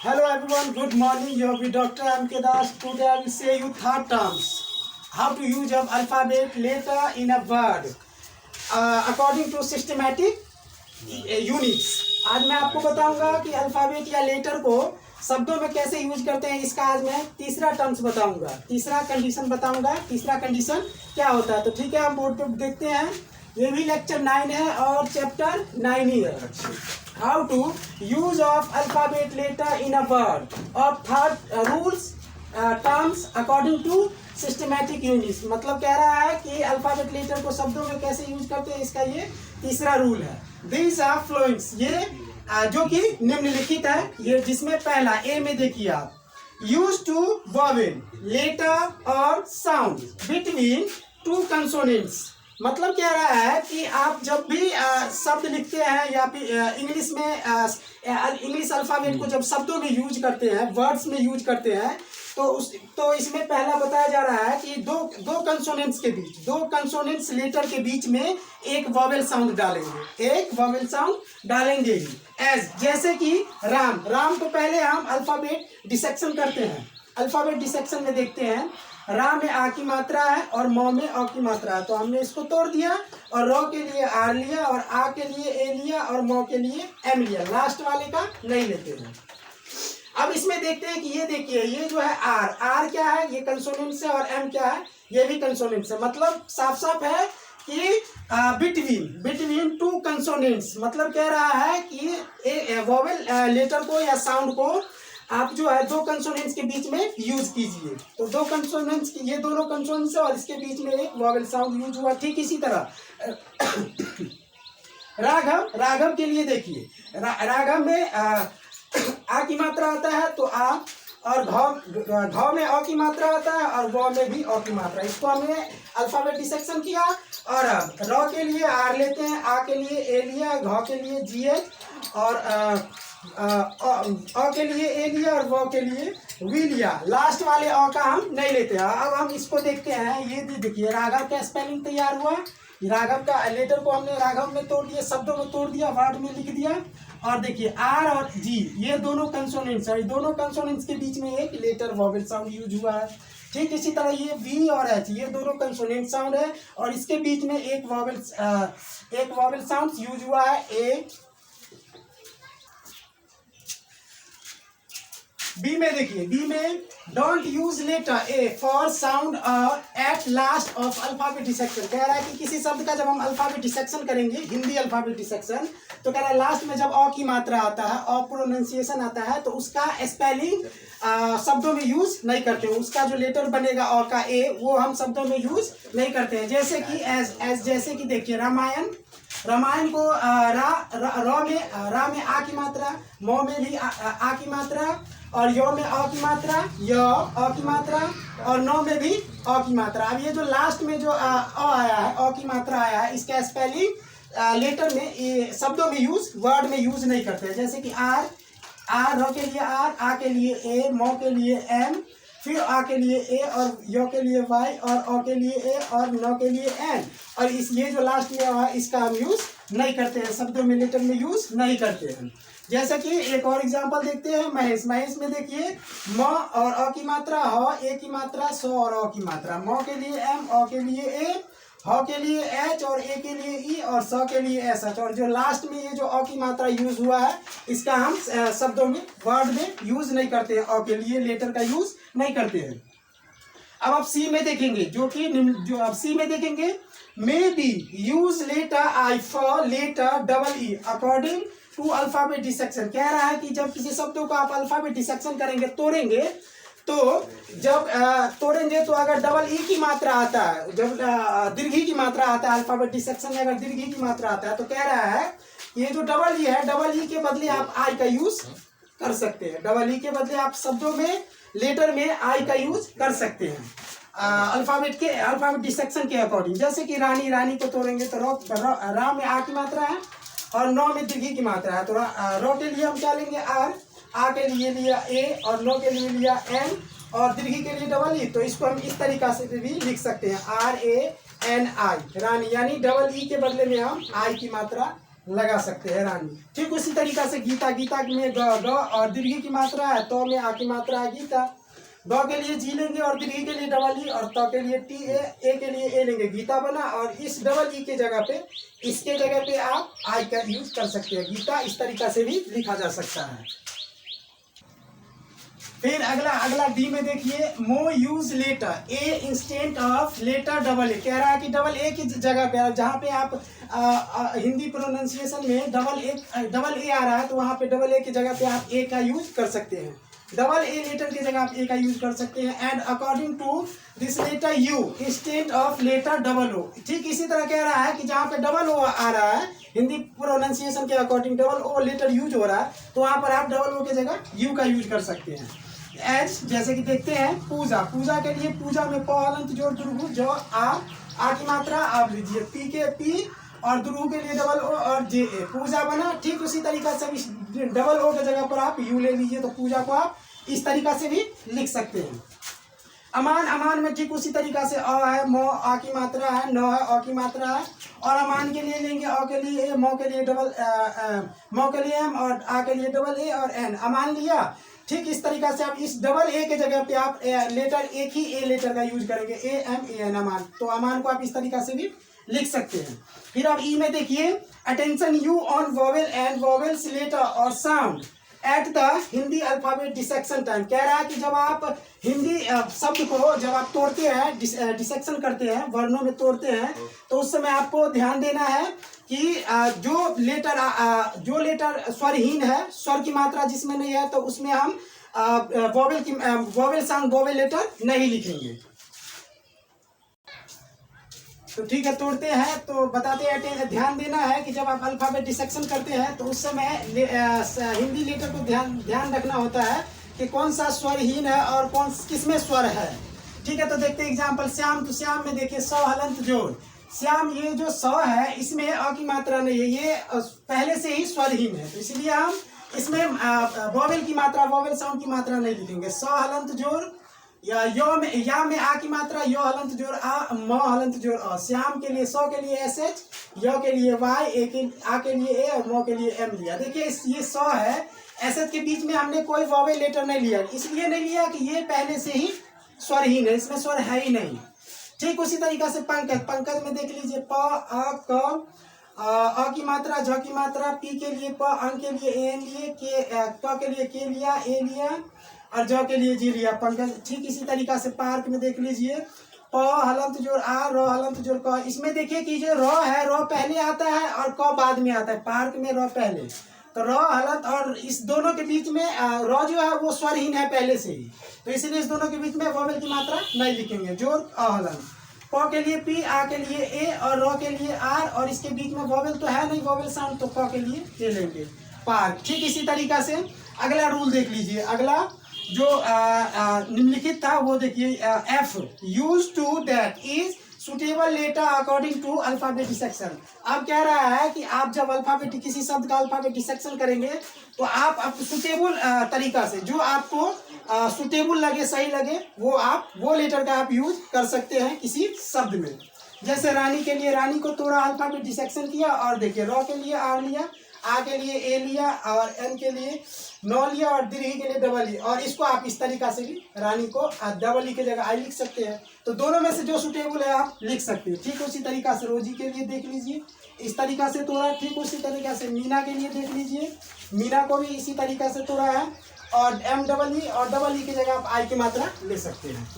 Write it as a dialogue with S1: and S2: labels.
S1: Hello everyone, good morning. You are with Dr. M.K. Das. Today I will say you third terms. How to use of alphabet letter in a word according to systematic units. आज मैं आपको बताऊंगा कि alphabet या letter को शब्दों में कैसे यूज करते हैं। इसका आज मैं तीसरा टर्म्स बताऊंगा, तीसरा कंडीशन बताऊंगा। तीसरा कंडीशन क्या होता है, तो ठीक है, हम बोर्ड पे देखते हैं। ये भी लेक्चर 9 है और चैप्टर 9 ही है। How to use of alphabet letter in a word of third rules terms according to systematic units. मतलब कह रहा है कि अल्फाबेट लेटर को शब्दों में कैसे यूज करते हैं, इसका ये तीसरा रूल है। दीज आर फ्लोइंग्स, ये जो कि निम्नलिखित है। ये जिसमें पहला ए में देखिए आप, यूज टू वॉवेल लेटर और साउंड बिटवीन टू कंसोनेंट्स। मतलब कह रहा है कि आप जब भी शब्द लिखते हैं या फिर इंग्लिश में इंग्लिश अल्फाबेट को जब शब्दों में यूज करते हैं, वर्ड्स में यूज करते हैं, तो इसमें पहला बताया जा रहा है कि दो कंसोनेंट्स के बीच, दो कंसोनेंट्स लेटर के बीच में एक वॉवेल साउंड डालेंगे, एक वॉवेल साउंड डालेंगे ही। एज जैसे कि राम, राम को पहले हम अल्फाबेट डिसेक्शन करते हैं। अल्फाबेट डिसेक्शन में देखते हैं, रा में आ की मात्रा है और मौ में अ की मात्रा है, तो हमने इसको तोड़ दिया और र के लिए आर लिया और आ के लिए ए लिया और मौ के लिए एम लिया। लास्ट वाले का नहीं लेते हैं। अब इसमें देखते हैं कि ये देखिए, ये जो है आर, आर क्या है, ये कंसोनेंट्स है, और एम क्या है, ये भी कंसोनेंट्स है। मतलब साफ साफ है कि बिटवीन टू कंसोनेंट्स। मतलब कह रहा है कि वोवेल लेटर को या साउंड को आप जो है दो कंसोनेंट्स के बीच में यूज कीजिए। तो दो कंसोनेंट्स, ये दोनों कंसोनेंट्स है और इसके बीच में एक वोवेल साउंड यूज हुआ। ठीक इसी तरह राघव, राघव के लिए देखिए, राघव में आ की मात्रा आता है तो आ, और घ में अ की मात्रा आता है और व में भी अ की मात्रा। इसको हमने अल्फाबेट डिसेक्शन किया और अब र के लिए आर लेते हैं, आ के लिए ए लिया, घ के लिए जी एच और अ के लिए ए लिया और व के लिए वी लिया। लास्ट वाले अ का हम नहीं लेते हैं। अब हम इसको देखते हैं, ये देखिए राघव का स्पेलिंग तैयार हुआ। राघव का लेटर को हमने राघव में तोड़ दिया, शब्दों में तोड़ दिया, वर्ड में लिख दिया। और देखिए आर और जी, ये दोनों कंसोनेंट्स है, दोनों कंसोनेंट्स के बीच में एक लेटर वोवेल साउंड यूज हुआ है। ठीक इसी तरह ये वी और एच, ये दोनों कंसोनेंट साउंड है और इसके बीच में एक वोवेल साउंड यूज हुआ है, ए। बी में देखिए, बी में don't use letter A for sound at last of alphabet dissection. कह रहा है कि किसी शब्द का जब हम अल्फाबेट डिसेक्शन करेंगे, हिंदी अल्फाबेट डिसेक्शन, तो कह रहा है लास्ट में जब अ की मात्रा आता है, अ प्रोनाउंसिएशन आता है, तो उसका स्पेलिंग शब्दों में यूज नहीं करते हो। उसका जो लेटर बनेगा अ का ए, वो हम शब्दों में यूज नहीं करते हैं। जैसे कि एज जैसे कि देखिए रामायण, रामायण को रा में आ की मात्रा, मौ में भी आ की मात्रा और यो में अ की मात्रा, य अ की मात्रा और नौ में भी अ की मात्रा। अब ये जो लास्ट में जो अ आया है, अ की मात्रा आया है, इसका स्पेलिंग लेटर में शब्दों में यूज, वर्ड में यूज नहीं करते हैं। जैसे कि आर, र के लिए आर, आ के लिए ए, मौ के लिए एम, फिर आ के लिए ए और यो के लिए वाई और अ के लिए ए और नौ के लिए एन। और ये जो लास्ट में है इसका हम यूज नहीं करते हैं, शब्दों में लेटर में यूज नहीं करते हैं। जैसे कि एक और एग्जांपल देखते हैं, महेश। महेश में देखिए म और अ की मात्रा, ह ए की मात्रा, स और अ की मात्रा, म के लिए एम, अ के लिए ए, ह के लिए एच और ए के लिए ई और स के लिए एस एच। और जो लास्ट में ये जो अ की मात्रा यूज हुआ है, इसका हम शब्दों में, वर्ड में यूज नहीं करते हैं, अ के लिए लेटर का यूज नहीं करते हैं। अब आप सी में देखेंगे, जो आप सी में देखेंगे, may be use letter I for letter double E according to alphabet dissection. कह रहा है कि जब किसी शब्दों को आप अल्फाबेट डिसेक्शन करेंगे, तोड़ेंगे, तो जब तोड़ेंगे तो अगर डबल ई की मात्रा आता है, जब दीर्घी की मात्रा आता है, अल्फाबेट डिसेक्शन में अगर दीर्घी की मात्रा आता है, तो कह रहा है ये जो डबल ई है, डबल ई के बदले आप आई का यूज कर सकते हैं। डबल ई के बदले आप शब्दों में, लेटर में आई का यूज कर सकते हैं अल्फाबेट डिसेक्शन के अकॉर्डिंग। जैसे कि रानी, रानी को तोड़ेंगे तो रा में आ की मात्रा है और नौ में दीर्घी की मात्रा है, तो रो के लिए हम क्या लेंगे, आर, आ के लिए लिया ए और नो के लिए लिया एन और दीर्घी के लिए डबल ई। तो इसको हम इस तरीका से भी लिख सकते हैं, आर ए एन आई, रानी, यानी डबल ई के बदले में हम आई की मात्रा लगा सकते हैं रानी। ठीक उसी तरीका से गीता, गीता में ग और दीर्घ की मात्रा है, तो में आ की मात्रा है गीता। ग के लिए जी लेंगे और दीर्घ के लिए डबल ई और त के लिए टी, ए के लिए ए लेंगे, गीता बना। और इस डबल ई के जगह पे, इसके जगह पे आप आई का यूज कर सकते हैं, गीता इस तरीका से भी लिखा जा सकता है। फिर अगला डी में देखिए, मो use letter A instead of letter double A. कह रहा है कि डबल ए की जगह पे, जहाँ पे आप हिंदी प्रोनाउंसिएशन में डबल ए आ रहा है, तो वहाँ पे डबल ए की जगह पे आप ए का यूज कर सकते हैं। डबल ए लेटर की जगह आप ए का यूज कर सकते हैं। And according to this letter U instead of letter double O. ठीक इसी तरह कह रहा है कि जहाँ पे डबल ओ आ रहा है, हिंदी प्रोनाउंसिएशन के according double O letter use हो रहा है, तो वहाँ पर आप डबल ओ की जगह यू का यूज कर सकते हैं। एज जैसे कि देखते हैं पूजा, पूजा के लिए पूजा में प हलंत जोड़ दुर्गु जो आ की मात्रा आप लीजिए, पी के पी और दुर्गु के लिए डबल ओ और जे ए, पूजा बना। ठीक उसी तरीका से इस डबल ओ के जगह पर आप यू ले लीजिए, तो पूजा को आप इस तरीका से भी लिख सकते हैं। अमान, अमान में ठीक उसी तरीका से अ है, मो आ की मात्रा है, न है अ की मात्रा है। और अमान के लिए लेंगे अ के लिए ए, मो के लिए डबल मो के लिए एम और आ के लिए डबल ए और एन, अमान लिया। ठीक इस तरीका से आप इस डबल ए के जगह पे आप लेटर एक ही ए लेटर का यूज करेंगे, ए एम ए एन, अमान। तो अमान को आप इस तरीका से भी लिख सकते हैं। फिर आप ई में देखिए, attention you on vowel and vowels letter और sound at the Hindi alphabet dissection time. कह रहा है कि जब आप हिंदी शब्द को जब आप तोड़ते हैं, डिसेक्शन करते हैं, वर्णों में तोड़ते हैं, तो उस समय आपको ध्यान देना है कि जो लेटर स्वरहीन है, स्वर की मात्रा जिसमें नहीं है, तो उसमें हम वोवेल साउंड, वोवेल लेटर नहीं लिखेंगे। तो ठीक है, तोड़ते हैं तो बताते हैं, ध्यान देना है कि जब आप अल्फाबेट डिसेक्शन करते हैं तो उस समय हिंदी लेटर को ध्यान रखना होता है कि कौन सा स्वरहीन है और किसमें स्वर है। ठीक है, तो देखते हैं एग्जांपल, श्याम। तो श्याम में देखिए स हलंत जोड़, श्याम ये जो स है इसमें अ की मात्रा नहीं है, ये पहले से ही स्वरहीन है, तो इसलिए हम इसमें वोवेल की मात्रा, वोवेल साउंड की मात्रा नहीं लिखेंगे। स हलंत जोड़ या में आ की मात्रा, यो हलंत जोड़ आ, म हलंत जोड़ अ। श्याम के लिए स के लिए एस एच, यो के लिए वाई, आ के लिए ए और म के लिए एम लिया। देखिए ये स है, एस एच के बीच में हमने कोई वोवेल लेटर नहीं लिया, इसलिए नहीं लिया कि ये पहले से ही स्वरहीन है, इसमें स्वर है ही नहीं। ठीक उसी तरीका से पंकज, पंकज में देख लीजिए प अ क, अ की मात्रा, झ की मात्रा, पी के लिए प, अं के लिए एन लिए, क के लिए के लिया, ए लिया और ज के लिए जी लिया, पंकज। ठीक इसी तरीका से पार्क में देख लीजिए, प हलंत जोड़ आ, र हलंत जोड़ क। इसमें देखिए कि जो र है, र पहले आता है और क बाद में आता है, पार्क में र पहले, तो र हलंत, और इस दोनों के बीच में र जो है वो स्वरहीन है पहले से ही, तो इसलिए इस दोनों के बीच में वोवेल की मात्रा नहीं लिखेंगे। जोड़ अ हलंत, प के लिए पी, आ के लिए ए और र के लिए आर, और इसके बीच में वोवेल तो है नहीं, वोवेल साउंड, तो क के लिए ए लेंगे, पार्क। ठीक इसी तरीका से अगला रूल देख लीजिए, अगला जो निम्नलिखित था वो देखिए, F use to that is suitable letter according to alphabet dissection. अब कह रहा है कि आप जब अल्फाबेट, किसी शब्द का अल्फाबेट डिसेक्शन करेंगे तो आप सुटेबल तरीका से, जो आपको सुटेबल लगे, सही लगे, वो लेटर का आप यूज कर सकते हैं किसी शब्द में। जैसे रानी के लिए रानी को तोड़ा, अल्फाबेट डिसेक्शन किया, और देखिए र के लिए आर लिया, आ के लिए ए लिया और एन के लिए नौ लिया और दीर्घ के लिए डबल ई, और इसको आप इस तरीका से भी रानी को डबल ई के जगह आई लिख सकते हैं। तो दोनों में से जो सुटेबल है आप लिख सकते हैं। ठीक उसी तरीका से रोजी के लिए देख लीजिए, इस तरीका से तोड़ा। ठीक उसी तरीका से मीना के लिए देख लीजिए, मीना को भी इसी तरीका से तोड़ा है, और एम डबल ई और डबल ई की जगह आप आई की मात्रा ले सकते हैं।